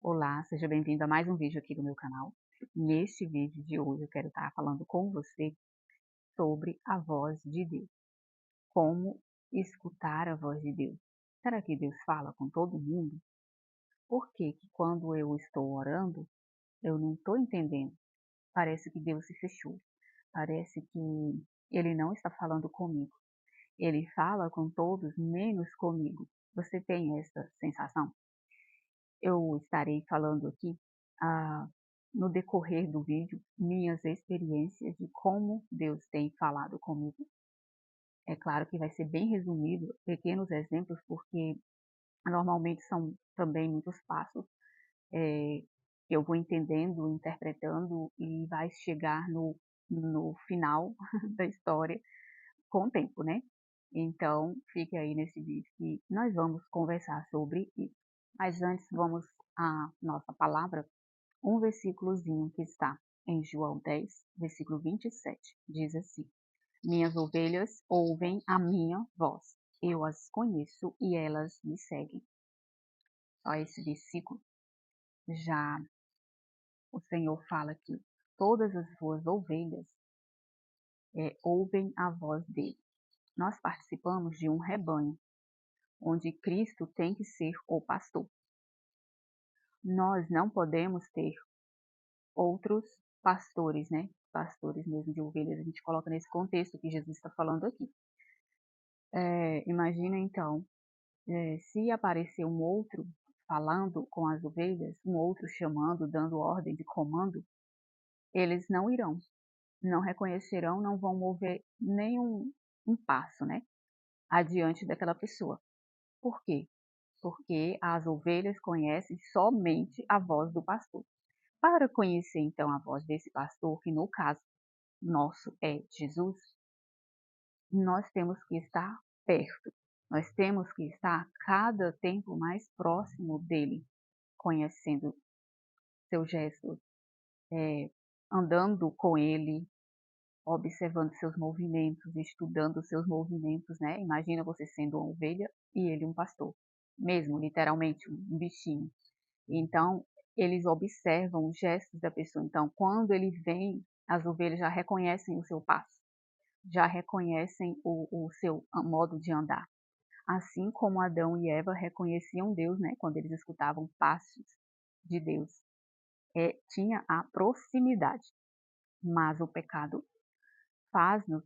Olá, seja bem-vindo a mais um vídeo aqui do meu canal. Neste vídeo de hoje eu quero estar falando com você sobre a voz de Deus. Como escutar a voz de Deus. Será que Deus fala com todo mundo? Por que que quando eu estou orando, eu não estou entendendo? Parece que Deus se fechou. Parece que Ele não está falando comigo. Ele fala com todos, menos comigo. Você tem essa sensação? Eu estarei falando aqui, ah, no decorrer do vídeo, minhas experiências de como Deus tem falado comigo. É claro que vai ser bem resumido, pequenos exemplos, porque normalmente são também muitos passos, que eu vou entendendo, interpretando e vai chegar no final da história com o tempo, né. Então, fique aí nesse vídeo que nós vamos conversar sobre isso. Mas antes vamos à nossa palavra, um versículozinho que está em João 10, versículo 27, diz assim: Minhas ovelhas ouvem a minha voz, eu as conheço e elas me seguem. Só esse versículo já o Senhor fala que todas as suas ovelhas ouvem a voz dele. Nós participamos de um rebanho, onde Cristo tem que ser o pastor. Nós não podemos ter outros pastores, né? Pastores mesmo de ovelhas, a gente coloca nesse contexto que Jesus está falando aqui. Imagina então, se aparecer um outro falando com as ovelhas, um outro chamando, dando ordem de comando, eles não irão, não reconhecerão, não vão mover nenhum um passo, né? Adiante daquela pessoa. Por quê? Porque as ovelhas conhecem somente a voz do pastor. Para conhecer então a voz desse pastor, que no caso nosso é Jesus, nós temos que estar perto, nós temos que estar cada tempo mais próximo dele, conhecendo seus gestos, andando com ele, observando seus movimentos, estudando seus movimentos, né? Imagina você sendo uma ovelha e ele um pastor, mesmo literalmente um bichinho. Então, eles observam os gestos da pessoa. Então, quando ele vem, as ovelhas já reconhecem o seu passo, já reconhecem o seu modo de andar. Assim como Adão e Eva reconheciam Deus, né, quando eles escutavam passos de Deus. Tinha a proximidade, mas o pecado faz-nos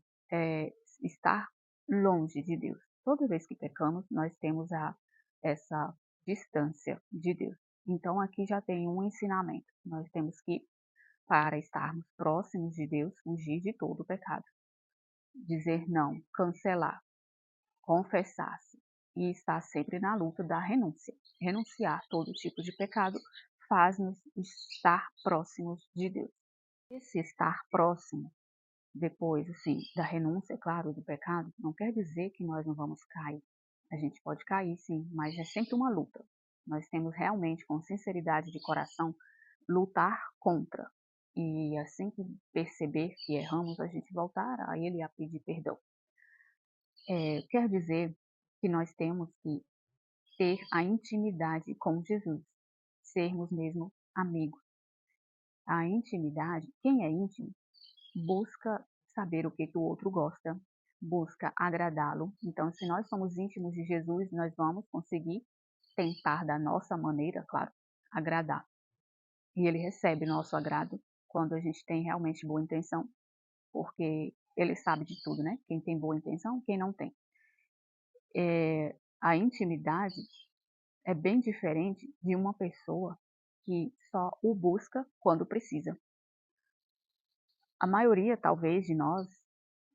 estar longe de Deus. Toda vez que pecamos, nós temos essa distância de Deus. Então, aqui já tem um ensinamento. Nós temos que, para estarmos próximos de Deus, fugir de todo o pecado. Dizer não, cancelar, confessar-se e estar sempre na luta da renúncia. Renunciar todo tipo de pecado faz-nos estar próximos de Deus. Esse estar próximo, depois, assim, da renúncia, claro, do pecado, não quer dizer que nós não vamos cair. A gente pode cair, sim, mas é sempre uma luta. Nós temos realmente, com sinceridade de coração, lutar contra. E assim que perceber que erramos, a gente voltar a Ele a pedir perdão. Quer dizer que nós temos que ter a intimidade com Jesus, sermos mesmo amigos. A intimidade, quem é íntimo, busca saber o que o outro gosta, busca agradá-lo. Então, se nós somos íntimos de Jesus, nós vamos conseguir tentar da nossa maneira, claro, agradar. E ele recebe nosso agrado quando a gente tem realmente boa intenção, porque ele sabe de tudo, né? Quem tem boa intenção, quem não tem. A intimidade é bem diferente de uma pessoa que só o busca quando precisa. A maioria, talvez, de nós,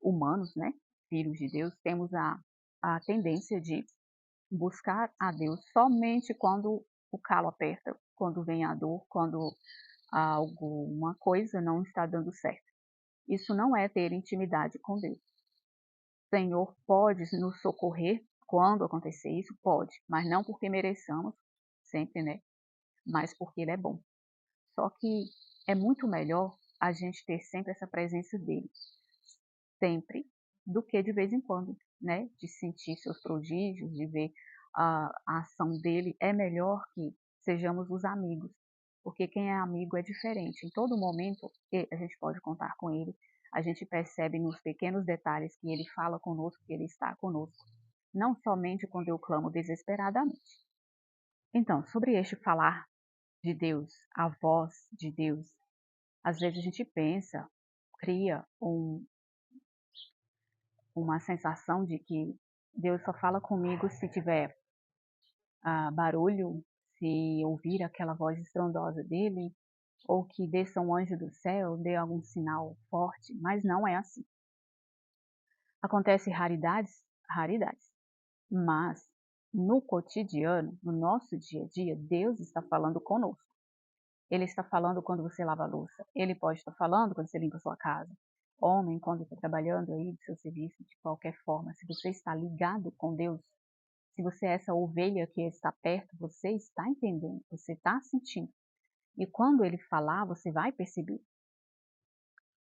humanos, né, filhos de Deus, temos a tendência de buscar a Deus somente quando o calo aperta, quando vem a dor, quando alguma coisa não está dando certo. Isso não é ter intimidade com Deus. O Senhor pode nos socorrer quando acontecer isso? Pode, mas não porque mereçamos, sempre, né? Mas porque Ele é bom. Só que é muito melhor a gente ter sempre essa presença dele, sempre, do que de vez em quando, né? De sentir seus prodígios, de ver a ação dele. É melhor que sejamos os amigos, porque quem é amigo é diferente. Em todo momento a gente pode contar com ele, a gente percebe nos pequenos detalhes que ele fala conosco, que ele está conosco, não somente quando eu clamo desesperadamente. Então, sobre este falar de Deus, a voz de Deus, às vezes a gente pensa, cria uma sensação de que Deus só fala comigo se tiver barulho, se ouvir aquela voz estrondosa dele, ou que desça um anjo do céu, dê algum sinal forte, mas não é assim. Acontece raridades, raridades, mas no cotidiano, no nosso dia a dia, Deus está falando conosco. Ele está falando quando você lava a louça, ele pode estar falando quando você limpa a sua casa. Homem, quando está trabalhando aí do seu serviço, de qualquer forma, se você está ligado com Deus, se você é essa ovelha que está perto, você está entendendo, você está sentindo. E quando ele falar, você vai perceber.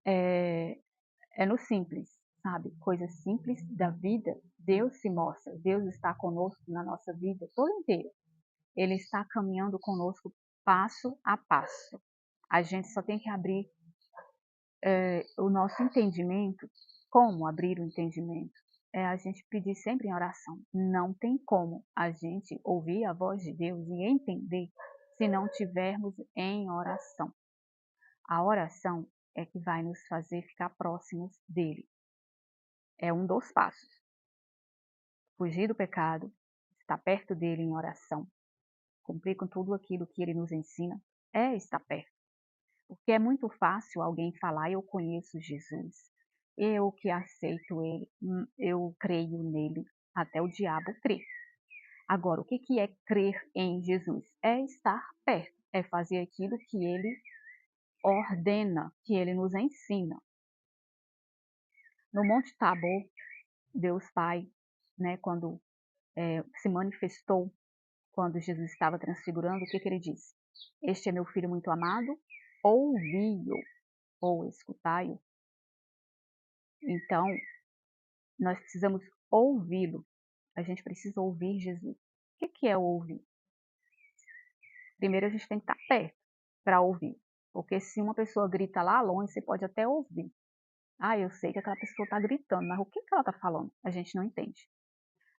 É no simples, sabe? Coisas simples da vida, Deus se mostra. Deus está conosco na nossa vida toda inteira. Ele está caminhando conosco passo a passo. A gente só tem que abrir o nosso entendimento. Como abrir o entendimento? É a gente pedir sempre em oração. Não tem como a gente ouvir a voz de Deus e entender se não tivermos em oração. A oração é que vai nos fazer ficar próximos dele. É um dos passos. Fugir do pecado, estar perto dele em oração, cumprir com tudo aquilo que ele nos ensina, é estar perto. Porque é muito fácil alguém falar, eu conheço Jesus, eu que aceito ele, eu creio nele, até o diabo crê. Agora, o que é crer em Jesus? É estar perto, é fazer aquilo que ele ordena, que ele nos ensina. No Monte Tabor, Deus Pai, né, quando se manifestou, quando Jesus estava transfigurando, o que ele disse? Este é meu filho muito amado, ouvi-o ou escutai-o. Então, nós precisamos ouvi-lo. A gente precisa ouvir Jesus. O que é ouvir? Primeiro a gente tem que estar perto para ouvir. Porque se uma pessoa grita lá longe, você pode até ouvir. Ah, eu sei que aquela pessoa está gritando, mas o que ela está falando? A gente não entende.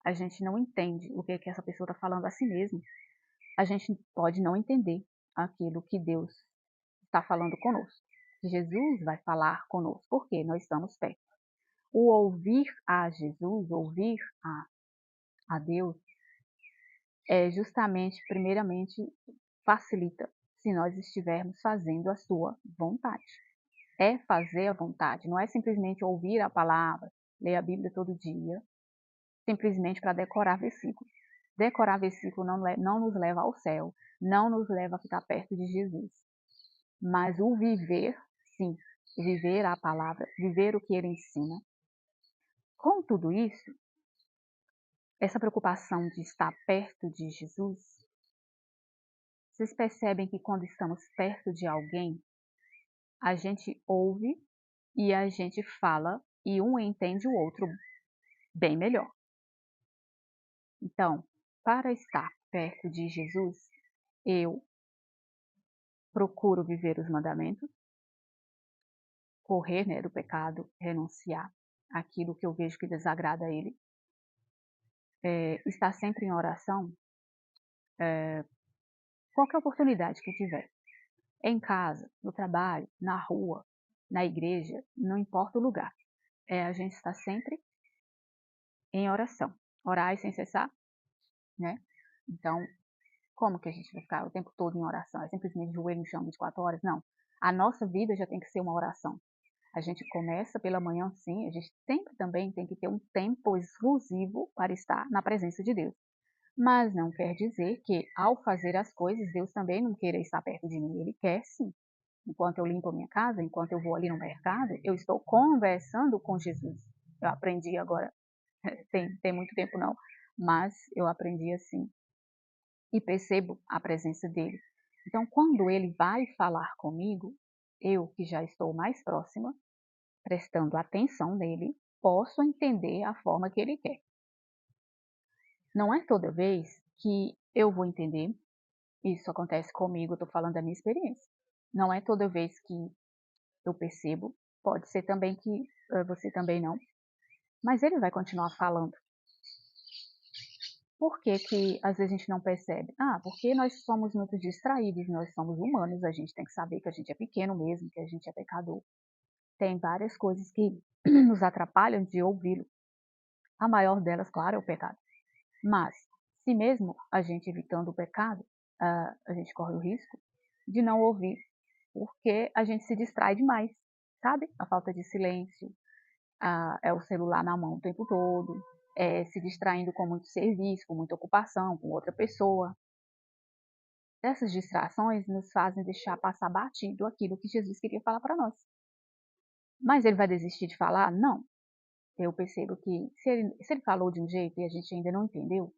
A gente não entende o que essa pessoa está falando a si mesma. A gente pode não entender aquilo que Deus está falando conosco. Que Jesus vai falar conosco, porque nós estamos perto. O ouvir a Jesus, ouvir a Deus, é justamente, primeiramente, facilita se nós estivermos fazendo a sua vontade. É fazer a vontade, não é simplesmente ouvir a palavra, ler a Bíblia todo dia, simplesmente para decorar versículos. Decorar versículo não nos leva ao céu, não nos leva a ficar perto de Jesus. Mas o viver, sim, viver a palavra, viver o que ele ensina. Com tudo isso, essa preocupação de estar perto de Jesus, vocês percebem que quando estamos perto de alguém, a gente ouve e a gente fala e um entende o outro bem melhor. Então, para estar perto de Jesus, eu procuro viver os mandamentos, correr, né, do pecado, renunciar àquilo que eu vejo que desagrada a ele, estar sempre em oração, qualquer oportunidade que tiver, em casa, no trabalho, na rua, na igreja, não importa o lugar, a gente está sempre em oração, orar sem cessar, né? Então, como que a gente vai ficar o tempo todo em oração? É simplesmente joelho no chão 24 horas? Não. A nossa vida já tem que ser uma oração. A gente começa pela manhã, sim, a gente sempre também tem que ter um tempo exclusivo para estar na presença de Deus. Mas não quer dizer que, ao fazer as coisas, Deus também não queira estar perto de mim. Ele quer sim. Enquanto eu limpo a minha casa, enquanto eu vou ali no mercado, eu estou conversando com Jesus. Eu aprendi agora, tem muito tempo não, mas eu aprendi assim. E percebo a presença dele. Então, quando ele vai falar comigo, eu que já estou mais próxima, prestando atenção nele, posso entender a forma que ele quer. Não é toda vez que eu vou entender, Isso acontece comigo, eu tô falando da minha experiência. Não é toda vez que eu percebo, pode ser também que, você também não, mas ele vai continuar falando. Por que que às vezes a gente não percebe? Ah, porque nós somos muito distraídos, nós somos humanos, a gente tem que saber que a gente é pequeno mesmo, que a gente é pecador. Tem várias coisas que nos atrapalham de ouvi-lo. A maior delas, claro, é o pecado. Mas, se mesmo a gente evitando o pecado, a gente corre o risco de não ouvir, porque a gente se distrai demais, sabe? A falta de silêncio, é o celular na mão o tempo todo, é se distraindo com muito serviço, com muita ocupação, com outra pessoa. Essas distrações nos fazem deixar passar batido aquilo que Jesus queria falar para nós. Mas ele vai desistir de falar? Não. Eu percebo que se ele falou de um jeito e a gente ainda não entendeu,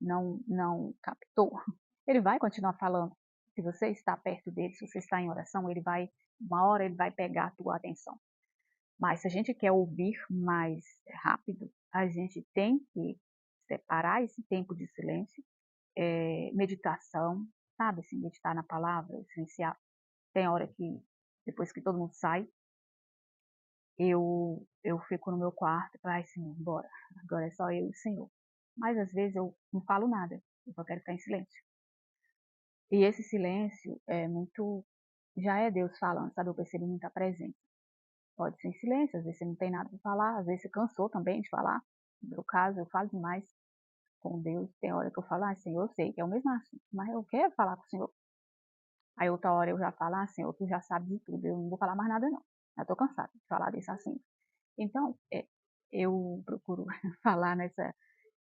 não captou, ele vai continuar falando. Se você está perto dele, se você está em oração, uma hora ele vai pegar a tua atenção. Mas se a gente quer ouvir mais rápido, a gente tem que separar esse tempo de silêncio, meditação, sabe assim, meditar na palavra, silenciar. Tem hora que, depois que todo mundo sai, eu fico no meu quarto e falo: "Ai Senhor, bora, agora é só eu e o Senhor". Mas às vezes eu não falo nada, eu só quero ficar em silêncio. E esse silêncio é muito, já é Deus falando, sabe, eu percebo muita presença. Pode ser em silêncio, às vezes você não tem nada para falar, às vezes você cansou também de falar. No meu caso, eu falo demais com Deus, tem hora que eu falo: "Ai Senhor, eu sei que é o mesmo assunto, mas eu quero falar com o Senhor". Aí outra hora eu já falo: "Ah Senhor, tu já sabe de tudo, eu não vou falar mais nada não, já tô cansada de falar desse assunto". Então, eu procuro falar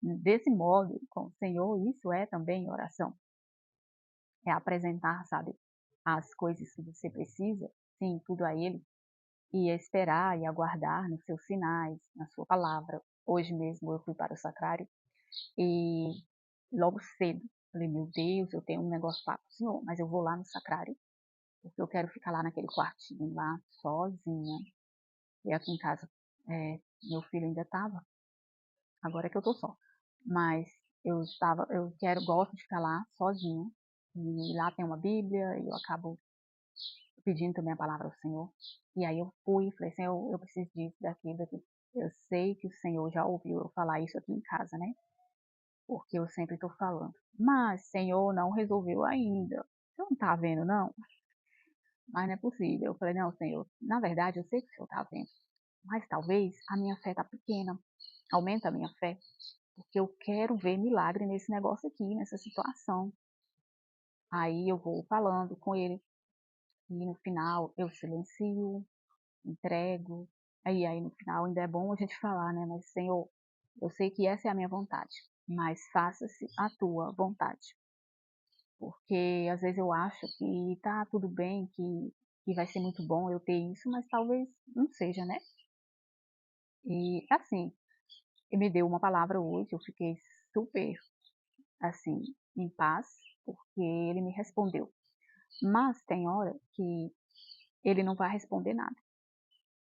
desse modo com o Senhor, isso é também oração. É apresentar, sabe, as coisas que você precisa, sim, tudo a Ele, e esperar e aguardar nos seus sinais, na sua palavra. Hoje mesmo eu fui para o sacrário e logo cedo falei: "Meu Deus, eu tenho um negócio para o Senhor, mas eu vou lá no sacrário, porque eu quero ficar lá naquele quartinho lá, sozinha". E aqui em casa, meu filho ainda estava. Agora é que eu tô só. Mas gosto de ficar lá sozinha. E lá tem uma Bíblia e eu acabo pedindo também a palavra ao Senhor. E aí eu fui e falei: "Senhor, eu preciso disso, daquilo, daquilo". Eu sei que o Senhor já ouviu eu falar isso aqui em casa, né? Porque eu sempre tô falando. Mas, Senhor, não resolveu ainda. Você não tá vendo, não? Mas não é possível. Eu falei: "Não, Senhor, na verdade eu sei que o Senhor tá vendo. Mas talvez a minha fé tá pequena. Aumenta a minha fé. Porque eu quero ver milagre nesse negócio aqui, nessa situação". Aí eu vou falando com ele e no final eu silencio, entrego. Aí no final ainda é bom a gente falar, né? Mas Senhor, eu sei que essa é a minha vontade, mas faça-se a tua vontade. Porque às vezes eu acho que tá tudo bem, que vai ser muito bom eu ter isso, mas talvez não seja, né? E assim, ele me deu uma palavra hoje, eu fiquei super assim, em paz, porque ele me respondeu. Mas tem hora que ele não vai responder nada.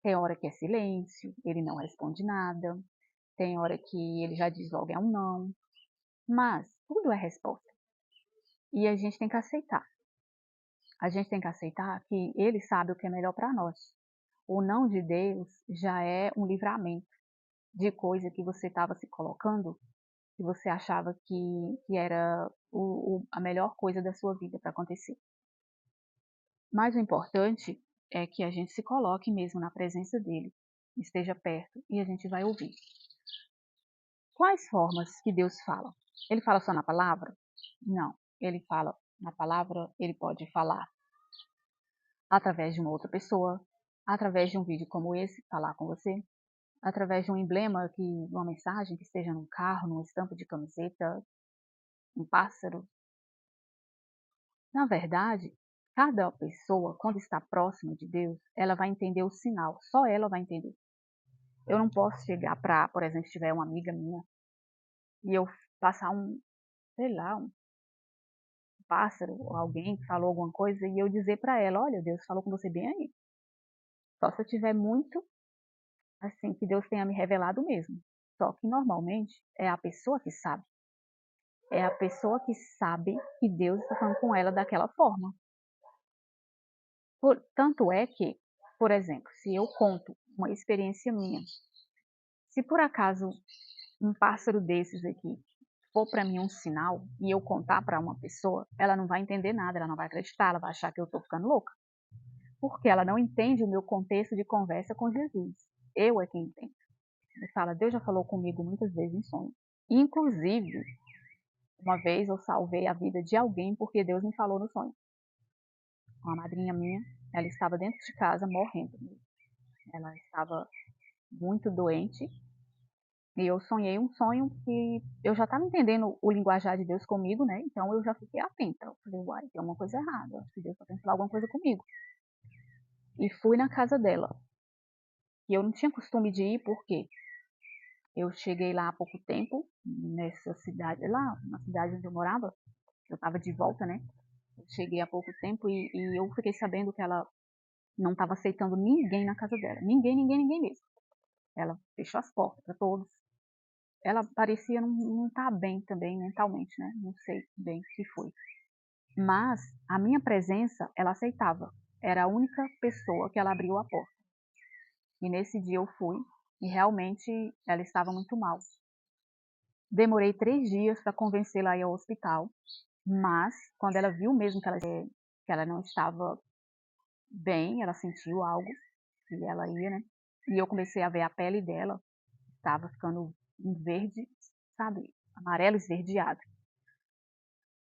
Tem hora que é silêncio, ele não responde nada. Tem hora que ele já diz logo é um não. Mas tudo é resposta. E a gente tem que aceitar. A gente tem que aceitar que ele sabe o que é melhor para nós. O não de Deus já é um livramento de coisa que você estava se colocando, que você achava que era a melhor coisa da sua vida para acontecer. Mas o importante é que a gente se coloque mesmo na presença dele, esteja perto e a gente vai ouvir. Quais formas que Deus fala? Ele fala só na palavra? Não. Ele fala na palavra, ele pode falar através de uma outra pessoa, através de um vídeo como esse, falar com você, através de um emblema, uma mensagem que esteja num carro, numa estampa de camiseta, um pássaro. Na verdade, cada pessoa, quando está próxima de Deus, ela vai entender o sinal, só ela vai entender. Eu não posso chegar para, por exemplo, se tiver uma amiga minha e eu passar sei lá, um pássaro ou alguém que falou alguma coisa e eu dizer para ela: "Olha, Deus falou com você bem aí". Só se eu tiver muito, assim, que Deus tenha me revelado mesmo. Só que normalmente é a pessoa que sabe. é a pessoa que sabe que Deus está falando com ela daquela forma. Tanto é que, por exemplo, se eu conto uma experiência minha, se por acaso um pássaro desses aqui for para mim um sinal e eu contar para uma pessoa, ela não vai entender nada, ela não vai acreditar, ela vai achar que eu estou ficando louca. Porque ela não entende o meu contexto de conversa com Jesus. Eu é quem entendo. Ele fala, Deus já falou comigo muitas vezes em sonho. Inclusive, uma vez eu salvei a vida de alguém porque Deus me falou no sonho. Uma madrinha minha, ela estava dentro de casa morrendo. Ela estava muito doente. E eu sonhei um sonho que eu já estava entendendo o linguajar de Deus comigo, né? Então eu já fiquei atenta. Eu falei, uai, tem alguma coisa errada. Acho que Deus está tentando falar alguma coisa comigo. E fui na casa dela. E eu não tinha costume de ir, porque eu cheguei lá há pouco tempo, nessa cidade, lá na cidade onde eu morava. Eu estava de volta, né? Eu cheguei há pouco tempo e eu fiquei sabendo que ela não estava aceitando ninguém na casa dela. Ninguém mesmo. Ela fechou as portas para todos. Ela parecia não estar bem também mentalmente, né? Não sei bem o que foi. Mas a minha presença, ela aceitava. Era a única pessoa que ela abriu a porta. E nesse dia eu fui e realmente ela estava muito mal. Demorei 3 dias para convencê-la a ir ao hospital, mas quando ela viu mesmo que ela não estava bem, ela sentiu algo, e ela ia, né? E eu comecei a ver a pele dela, estava ficando um verde, sabe? Amarelo esverdeado.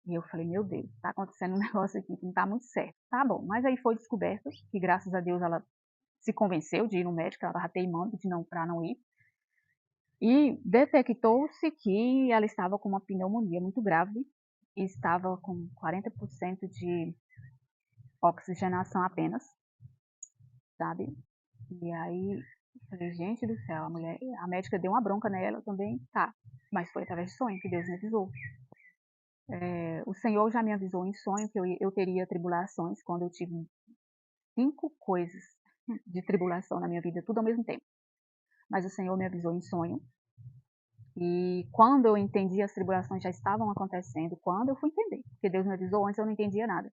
E eu falei, meu Deus, tá acontecendo um negócio aqui que não tá muito certo. Tá bom, mas aí foi descoberto que graças a Deus ela se convenceu de ir no médico, ela estava teimando para não ir. E detectou-se que ela estava com uma pneumonia muito grave e estava com 40% de oxigenação apenas, sabe? E aí, eu falei, gente do céu, a médica deu uma bronca nela também, tá. Mas foi através de sonho que Deus me avisou. O Senhor já me avisou em sonho que eu teria tribulações quando eu tive 5 coisas de tribulação na minha vida, tudo ao mesmo tempo. Mas o Senhor me avisou em sonho. E quando eu entendi, as tribulações já estavam acontecendo, quando eu fui entender, porque Deus me avisou antes, eu não entendia nada.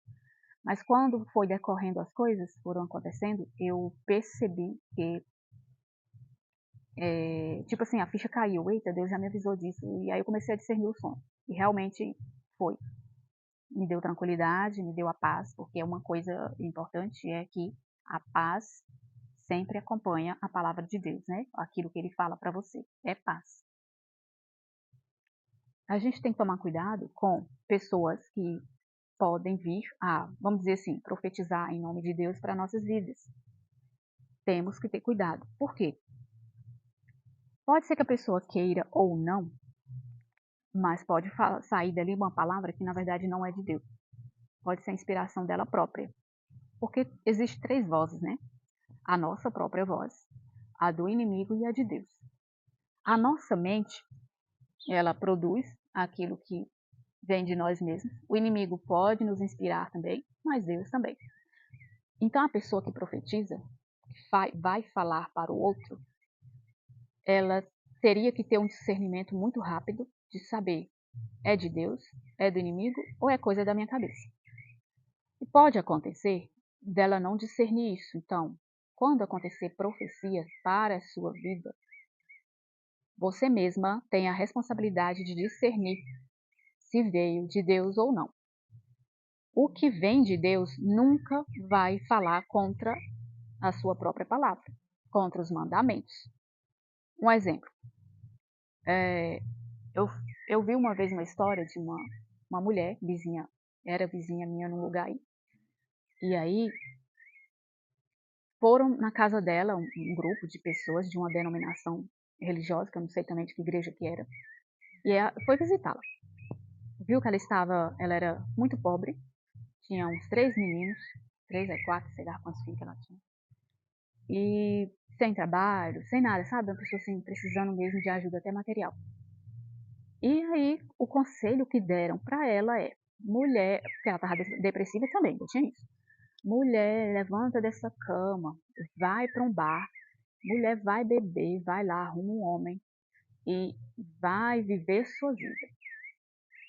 Mas quando foi decorrendo as coisas, foram acontecendo, eu percebi que, tipo assim, a ficha caiu. Eita, Deus já me avisou disso. E aí eu comecei a discernir o sonho. E realmente foi. Me deu tranquilidade, me deu a paz, porque uma coisa importante é que a paz sempre acompanha a palavra de Deus, né? Aquilo que ele fala para você é paz. A gente tem que tomar cuidado com pessoas que podem vir a, vamos dizer assim, profetizar em nome de Deus para nossas vidas. Temos que ter cuidado. Por quê? Pode ser que a pessoa queira ou não, mas pode sair dali uma palavra que na verdade não é de Deus. Pode ser a inspiração dela própria. Porque existem 3 vozes, né? A nossa própria voz, a do inimigo e a de Deus. A nossa mente, ela produz aquilo que vem de nós mesmos. O inimigo pode nos inspirar também, mas Deus também. Então a pessoa que profetiza, vai falar para o outro, ela teria que ter um discernimento muito rápido de saber, é de Deus, é do inimigo ou é coisa da minha cabeça. E pode acontecer dela não discernir isso. Então, quando acontecer profecia para a sua vida, você mesma tem a responsabilidade de discernir se veio de Deus ou não. O que vem de Deus nunca vai falar contra a sua própria palavra, contra os mandamentos. Um exemplo, eu, eu vi uma vez uma história de uma mulher, vizinha, era vizinha minha num lugar aí, e aí foram na casa dela um grupo de pessoas de uma denominação religiosa, que eu não sei também de que igreja que era, e foi visitá-la. Viu que ela era muito pobre, tinha uns 3 meninos, 3 a 4, sei lá quantos filhos que ela tinha, e sem trabalho, sem nada, sabe? Uma pessoa assim, precisando mesmo de ajuda até material. E aí, o conselho que deram para ela é, mulher, porque ela estava depressiva também, eu tinha isso. Mulher, levanta dessa cama, vai para um bar, mulher vai beber, vai lá, arruma um homem e vai viver sua vida.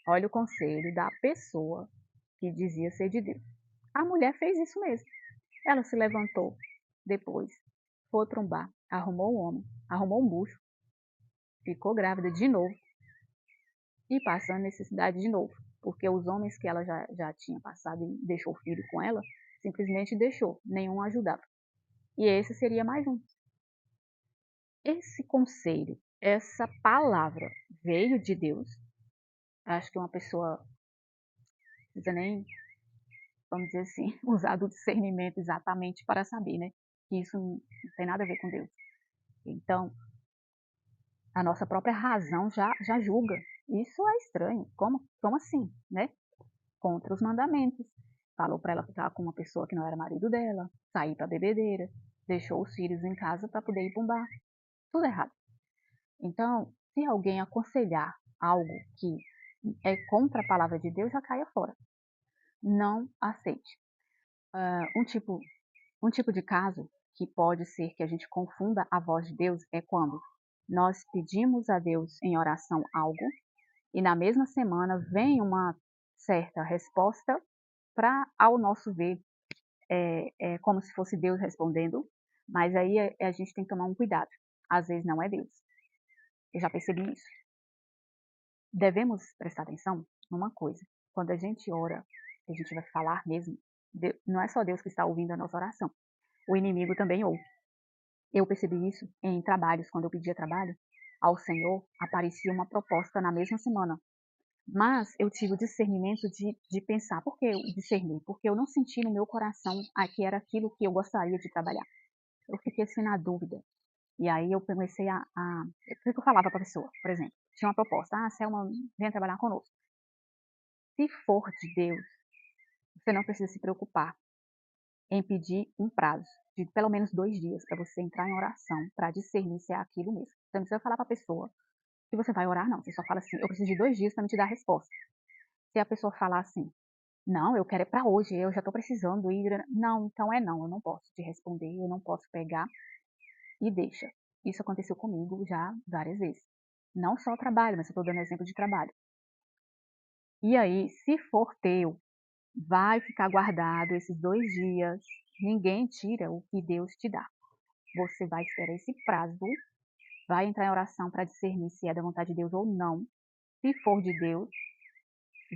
Olha o conselho da pessoa que dizia ser de Deus. A mulher fez isso mesmo. Ela se levantou depois, foi para um bar, arrumou um homem, arrumou um bucho, ficou grávida de novo e passando necessidade de novo. Porque os homens que ela já tinha passado e deixou filho com ela, simplesmente deixou, nenhum ajudava. E esse seria mais um. Esse conselho, essa palavra veio de Deus. Acho que uma pessoa não precisa nem, vamos dizer assim, usar do discernimento exatamente para saber, né? Que isso não tem nada a ver com Deus. Então, a nossa própria razão já julga. Isso é estranho. Como assim, né? Contra os mandamentos. Falou para ela ficar com uma pessoa que não era marido dela, sair para bebedeira, deixou os filhos em casa para poder ir para um bar. Tudo errado. Então, se alguém aconselhar algo que é contra a palavra de Deus, já caia fora. Não aceite. Um tipo de caso que pode ser que a gente confunda a voz de Deus é quando nós pedimos a Deus em oração algo e na mesma semana vem uma certa resposta para, ao nosso ver, é como se fosse Deus respondendo, mas aí a gente tem que tomar um cuidado. Às vezes não é Deus. Eu já percebi isso. Devemos prestar atenção numa coisa. Quando a gente ora, a gente vai falar mesmo, não é só Deus que está ouvindo a nossa oração. O inimigo também ouve. Eu percebi isso em trabalhos. Quando eu pedia trabalho ao Senhor, aparecia uma proposta na mesma semana. Mas eu tive o discernimento de pensar. Por que eu discerni? Porque eu não senti no meu coração que era aquilo que eu gostaria de trabalhar. Eu fiquei assim na dúvida. E aí eu comecei o que eu falava para a pessoa? Por exemplo, tinha uma proposta. Selma, venha trabalhar conosco. Se for de Deus, você não precisa se preocupar em pedir um prazo de pelo menos 2 dias para você entrar em oração, para discernir se é aquilo mesmo. Você não precisa falar para a pessoa que você vai orar, não. Você só fala assim, eu preciso de 2 dias para me te dar a resposta. Se a pessoa falar assim, não, eu quero é para hoje, eu já estou precisando ir. Não, então é não, eu não posso te responder, eu não posso pegar e deixa. Isso aconteceu comigo já várias vezes. Não só o trabalho, mas eu estou dando exemplo de trabalho. E aí, se for teu, vai ficar guardado esses 2 dias. Ninguém tira o que Deus te dá. Você vai esperar esse prazo, vai entrar em oração para discernir se é da vontade de Deus ou não. Se for de Deus,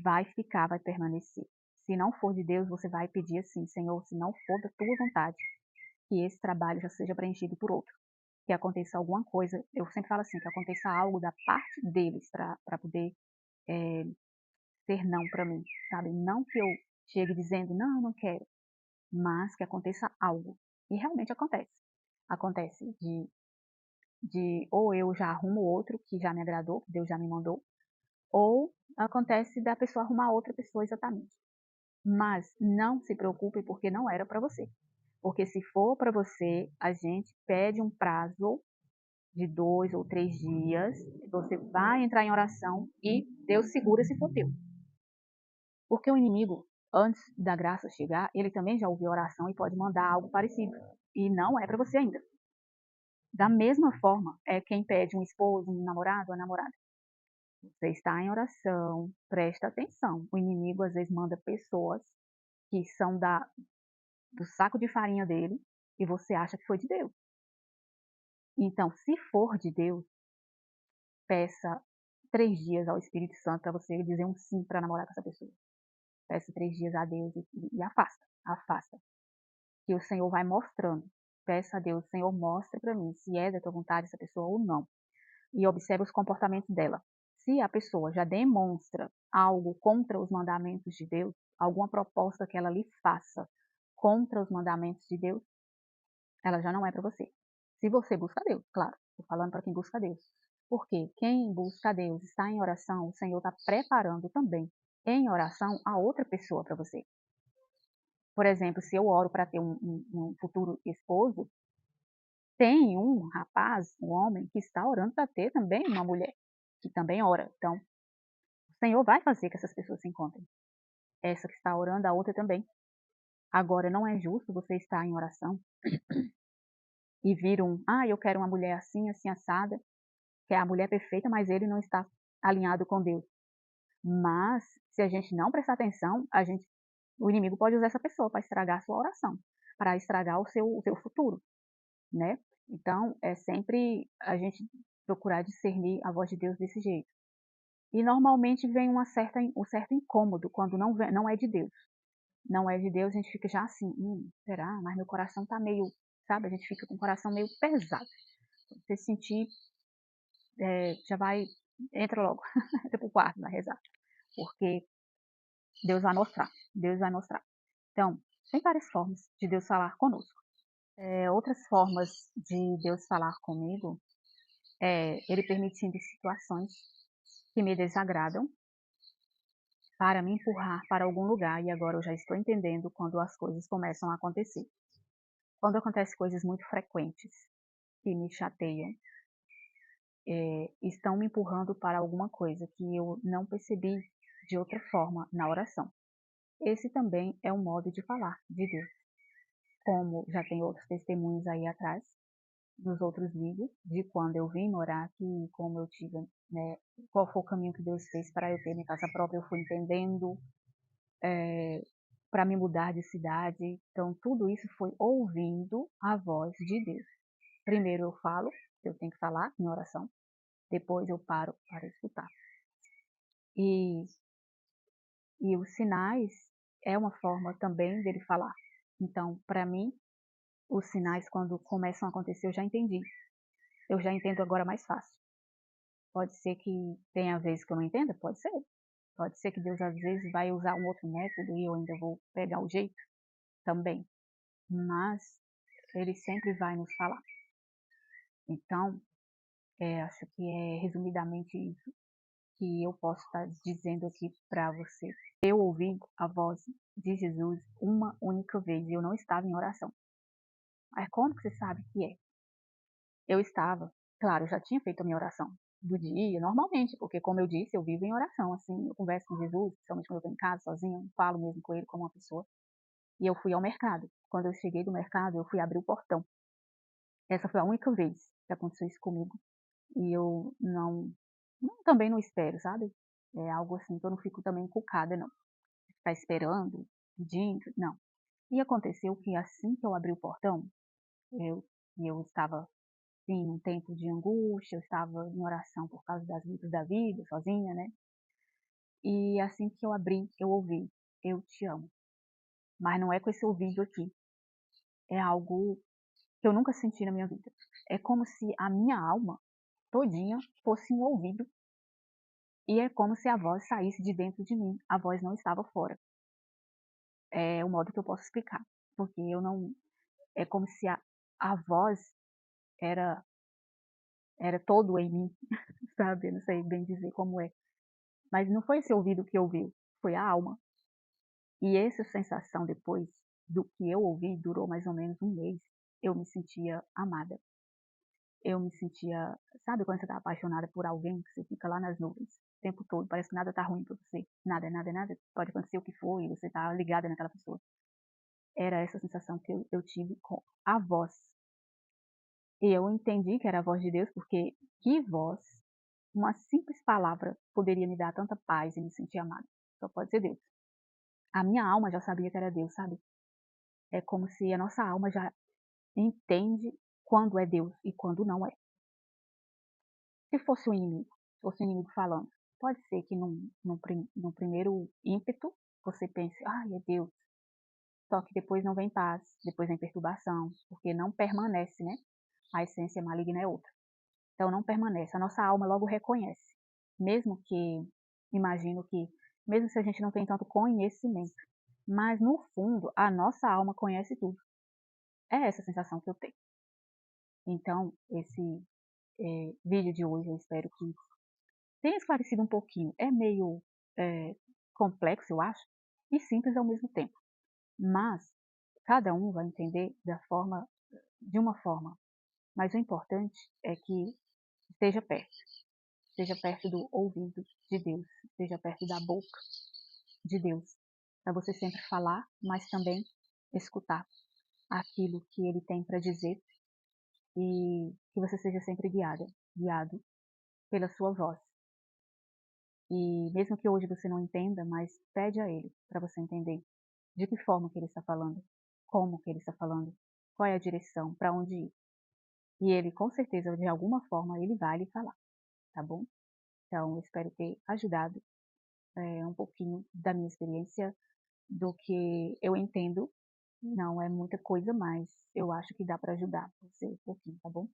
vai ficar, vai permanecer. Se não for de Deus, você vai pedir assim, Senhor, se não for da tua vontade, que esse trabalho já seja preenchido por outro. Que aconteça alguma coisa, eu sempre falo assim, que aconteça algo da parte deles para poder ser não para mim, sabe? Não que eu chegue dizendo, não, não quero, mas que aconteça algo. E realmente acontece. Acontece ou eu já arrumo outro que já me agradou, que Deus já me mandou, ou acontece da pessoa arrumar outra pessoa exatamente. Mas não se preocupe porque não era para você. Porque se for para você, a gente pede um prazo de 2 ou 3 dias, você vai entrar em oração e Deus segura se for teu. Porque o inimigo, antes da graça chegar, ele também já ouviu oração e pode mandar algo parecido. E não é para você ainda. Da mesma forma, é quem pede um esposo, um namorado, uma namorada. Você está em oração, presta atenção. O inimigo às vezes manda pessoas que são do saco de farinha dele e você acha que foi de Deus. Então, se for de Deus, peça 3 dias ao Espírito Santo para você dizer um sim para namorar com essa pessoa. Peça 3 dias a Deus e afasta, afasta. Que o Senhor vai mostrando. Peça a Deus, Senhor, mostra para mim se é da tua vontade essa pessoa ou não. E observe os comportamentos dela. Se a pessoa já demonstra algo contra os mandamentos de Deus, alguma proposta que ela lhe faça contra os mandamentos de Deus, ela já não é para você. Se você busca Deus, claro. Estou falando para quem busca Deus. Porque quem busca Deus, está em oração, o Senhor está preparando também em oração a outra pessoa para você. Por exemplo, se eu oro para ter um futuro esposo, tem um rapaz, um homem, que está orando para ter também uma mulher, que também ora. Então, o Senhor vai fazer que essas pessoas se encontrem. Essa que está orando, a outra também. Agora, não é justo você estar em oração e vir eu quero uma mulher assim, assim, assada, que é a mulher perfeita, mas ele não está alinhado com Deus. Mas, se a gente não prestar atenção, o inimigo pode usar essa pessoa para estragar a sua oração, para estragar o seu futuro, né. Então, é sempre a gente procurar discernir a voz de Deus desse jeito. E normalmente vem um certo incômodo quando não é de Deus. Não é de Deus, a gente fica já assim: será? Mas meu coração tá meio", sabe, a gente fica com o coração meio pesado. Quando você sentir, já vai entra logo, entra para o quarto, vai rezar, porque Deus vai mostrar, Deus vai mostrar. Então, tem várias formas de Deus falar conosco. Outras formas de Deus falar comigo é Ele permitindo situações que me desagradam para me empurrar para algum lugar, e agora eu já estou entendendo quando as coisas começam a acontecer. Quando acontecem coisas muito frequentes que me chateiam, estão me empurrando para alguma coisa que eu não percebi de outra forma na oração. Esse também é um modo de falar de Deus, como já tem outros testemunhos aí atrás, nos outros vídeos, de quando eu vim morar aqui, como eu tive, né, qual foi o caminho que Deus fez para eu ter minha casa própria, eu fui entendendo, para me mudar de cidade. Então, tudo isso foi ouvindo a voz de Deus. Primeiro eu falo, eu tenho que falar em oração, depois eu paro para escutar. E, e os sinais é uma forma também dele falar. Então, para mim, os sinais, quando começam a acontecer, eu já entendi. Eu já entendo agora mais fácil. Pode ser que tenha vezes que eu não entenda? Pode ser. Pode ser que Deus às vezes vai usar um outro método e eu ainda vou pegar o jeito também. Mas ele sempre vai nos falar. Então, acho que é resumidamente isso que eu posso estar dizendo aqui para você. Eu ouvi a voz de Jesus uma única vez e eu não estava em oração. Mas como que você sabe que é? Eu estava, claro, eu já tinha feito a minha oração do dia, normalmente, porque como eu disse, eu vivo em oração, assim, eu converso com Jesus, principalmente quando eu estou em casa, sozinha, eu falo mesmo com ele como uma pessoa. E eu fui ao mercado. Quando eu cheguei do mercado, eu fui abrir o portão. Essa foi a única vez que aconteceu isso comigo. E eu também não espero, sabe? É algo assim que eu não fico também encucada, não. Ficar esperando, pedindo, não. E aconteceu que assim que eu abri o portão, eu, eu estava sim, num tempo de angústia, eu estava em oração por causa das lutas da vida, sozinha, né? E assim que eu abri, eu ouvi, eu te amo. Mas não é com esse ouvido aqui. É algo que eu nunca senti na minha vida. É como se a minha alma todinha fosse um ouvido e é como se a voz saísse de dentro de mim. A voz não estava fora. É o modo que eu posso explicar. Porque eu não. É como se a voz era, era todo em mim, sabe? Eu não sei bem dizer como é. Mas não foi esse ouvido que ouviu, foi a alma. E essa sensação depois do que eu ouvi durou mais ou menos um mês. Eu me sentia amada. Eu me sentia, sabe quando você está apaixonada por alguém, que você fica lá nas nuvens o tempo todo, parece que nada está ruim para você. Nada, nada, nada. Pode acontecer o que for e você está ligada naquela pessoa. Era essa sensação que eu tive com a voz. E eu entendi que era a voz de Deus, porque que voz, uma simples palavra poderia me dar tanta paz e me sentir amada. Só pode ser Deus. A minha alma já sabia que era Deus, sabe? É como se a nossa alma já entende quando é Deus e quando não é. Se fosse o inimigo falando, pode ser que num primeiro ímpeto você pense, ai, é Deus. Só que depois não vem paz, depois vem perturbação, porque não permanece, né? A essência maligna é outra. Então não permanece. A nossa alma logo reconhece. Mesmo que, imagino que, mesmo se a gente não tem tanto conhecimento, mas no fundo a nossa alma conhece tudo. É essa a sensação que eu tenho. Então, esse vídeo de hoje eu espero que tenha esclarecido um pouquinho. É meio complexo, eu acho, e simples ao mesmo tempo. Mas cada um vai entender de uma forma. Mas o importante é que esteja perto do ouvido de Deus, esteja perto da boca de Deus, para você sempre falar, mas também escutar aquilo que Ele tem para dizer e que você seja sempre guiado pela sua voz. E mesmo que hoje você não entenda, mas pede a ele para você entender de que forma que ele está falando, como que ele está falando, qual é a direção, para onde ir. E ele com certeza, de alguma forma, ele vai lhe falar, tá bom? Então eu espero ter ajudado, um pouquinho da minha experiência, do que eu entendo, não é muita coisa, mas eu acho que dá para ajudar você um pouquinho, tá bom?